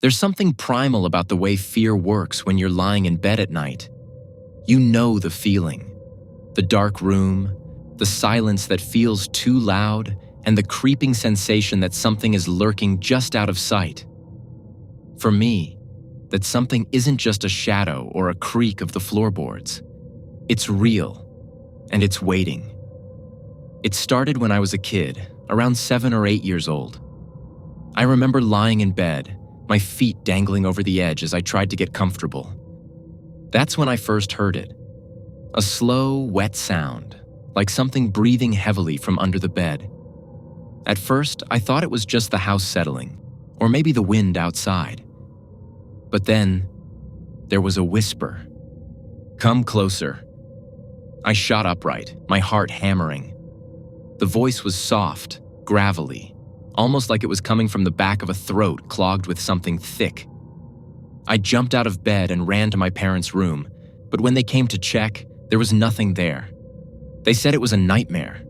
There's something primal about the way fear works when you're lying in bed at night. You know the feeling. The dark room, the silence that feels too loud, and the creeping sensation that something is lurking just out of sight. For me, that something isn't just a shadow or a creak of the floorboards. It's real, and it's waiting. It started when I was a kid, around 7 or 8 years old. I remember lying in bed, my feet dangling over the edge as I tried to get comfortable. That's when I first heard it. A slow, wet sound, like something breathing heavily from under the bed. At first, I thought it was just the house settling, or maybe the wind outside. But then, there was a whisper. "Come closer." I shot upright, my heart hammering. The voice was soft, gravelly, almost like it was coming from the back of a throat clogged with something thick. I jumped out of bed and ran to my parents' room, but when they came to check, there was nothing there. They said it was a nightmare,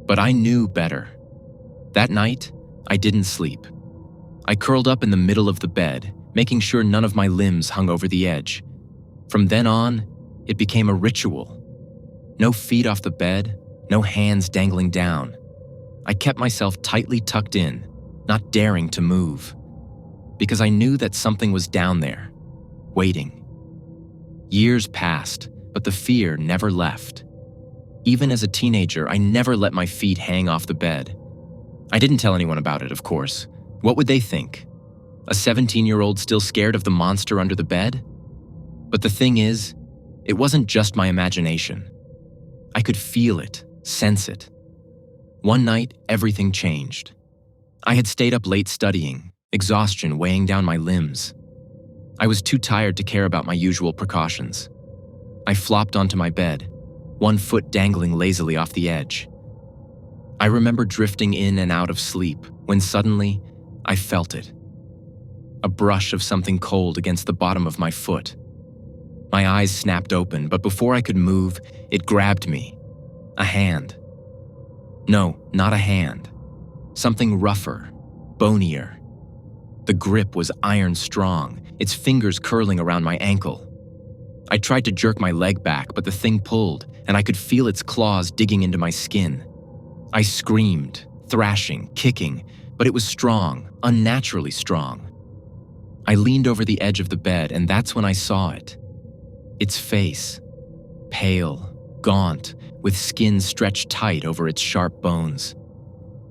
but I knew better. That night, I didn't sleep. I curled up in the middle of the bed, making sure none of my limbs hung over the edge. From then on, it became a ritual. No feet off the bed, no hands dangling down. I kept myself tightly tucked in, not daring to move, because I knew that something was down there, waiting. Years passed, but the fear never left. Even as a teenager, I never let my feet hang off the bed. I didn't tell anyone about it, of course. What would they think? A 17-year-old still scared of the monster under the bed? But the thing is, it wasn't just my imagination. I could feel it, sense it. One night, everything changed. I had stayed up late studying, exhaustion weighing down my limbs. I was too tired to care about my usual precautions. I flopped onto my bed, one foot dangling lazily off the edge. I remember drifting in and out of sleep when suddenly, I felt it. A brush of something cold against the bottom of my foot. My eyes snapped open, but before I could move, it grabbed me. A hand. No, not a hand. Something rougher, bonier. The grip was iron strong, its fingers curling around my ankle. I tried to jerk my leg back, but the thing pulled, and I could feel its claws digging into my skin. I screamed, thrashing, kicking, but it was strong, unnaturally strong. I leaned over the edge of the bed, and that's when I saw it. Its face, pale, gaunt, with skin stretched tight over its sharp bones.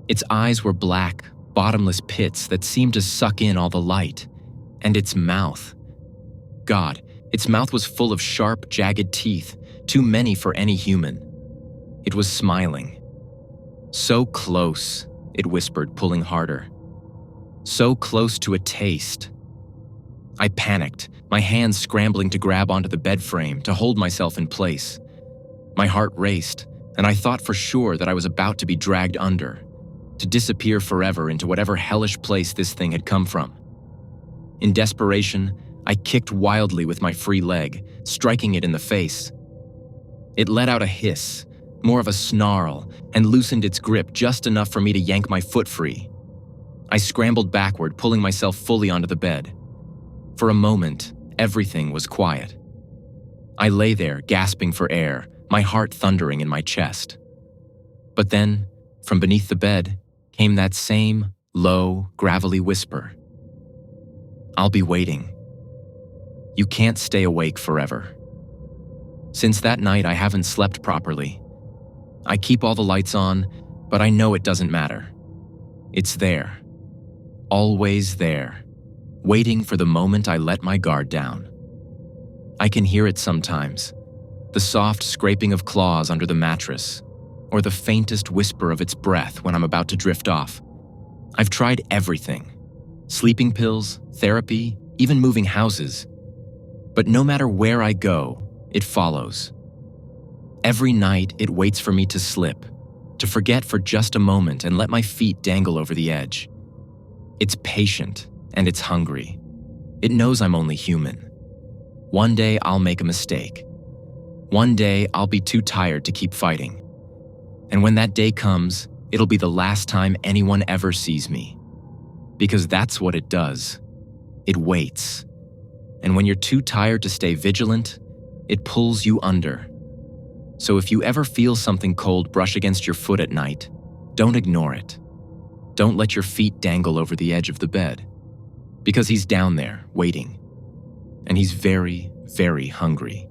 Its eyes were black, bottomless pits that seemed to suck in all the light. And its mouth. God, its mouth was full of sharp, jagged teeth, too many for any human. It was smiling. "So close," it whispered, pulling harder. "So close to a taste." I panicked, my hands scrambling to grab onto the bed frame to hold myself in place. My heart raced, and I thought for sure that I was about to be dragged under, to disappear forever into whatever hellish place this thing had come from. In desperation, I kicked wildly with my free leg, striking it in the face. It let out a hiss, more of a snarl, and loosened its grip just enough for me to yank my foot free. I scrambled backward, pulling myself fully onto the bed. For a moment, everything was quiet. I lay there, gasping for air, my heart thundering in my chest. But then, from beneath the bed, came that same low, gravelly whisper. "I'll be waiting. You can't stay awake forever." Since that night, I haven't slept properly. I keep all the lights on, but I know it doesn't matter. It's there. Always there. Waiting for the moment I let my guard down. I can hear it sometimes, the soft scraping of claws under the mattress, or the faintest whisper of its breath when I'm about to drift off. I've tried everything. Sleeping pills, therapy, even moving houses. But no matter where I go, it follows. Every night, it waits for me to slip, to forget for just a moment and let my feet dangle over the edge. It's patient, and it's hungry. It knows I'm only human. One day I'll make a mistake. One day I'll be too tired to keep fighting. And when that day comes, it'll be the last time anyone ever sees me. Because that's what it does. It waits. And when you're too tired to stay vigilant, it pulls you under. So if you ever feel something cold brush against your foot at night, don't ignore it. Don't let your feet dangle over the edge of the bed. Because he's down there, waiting. And he's very, very hungry.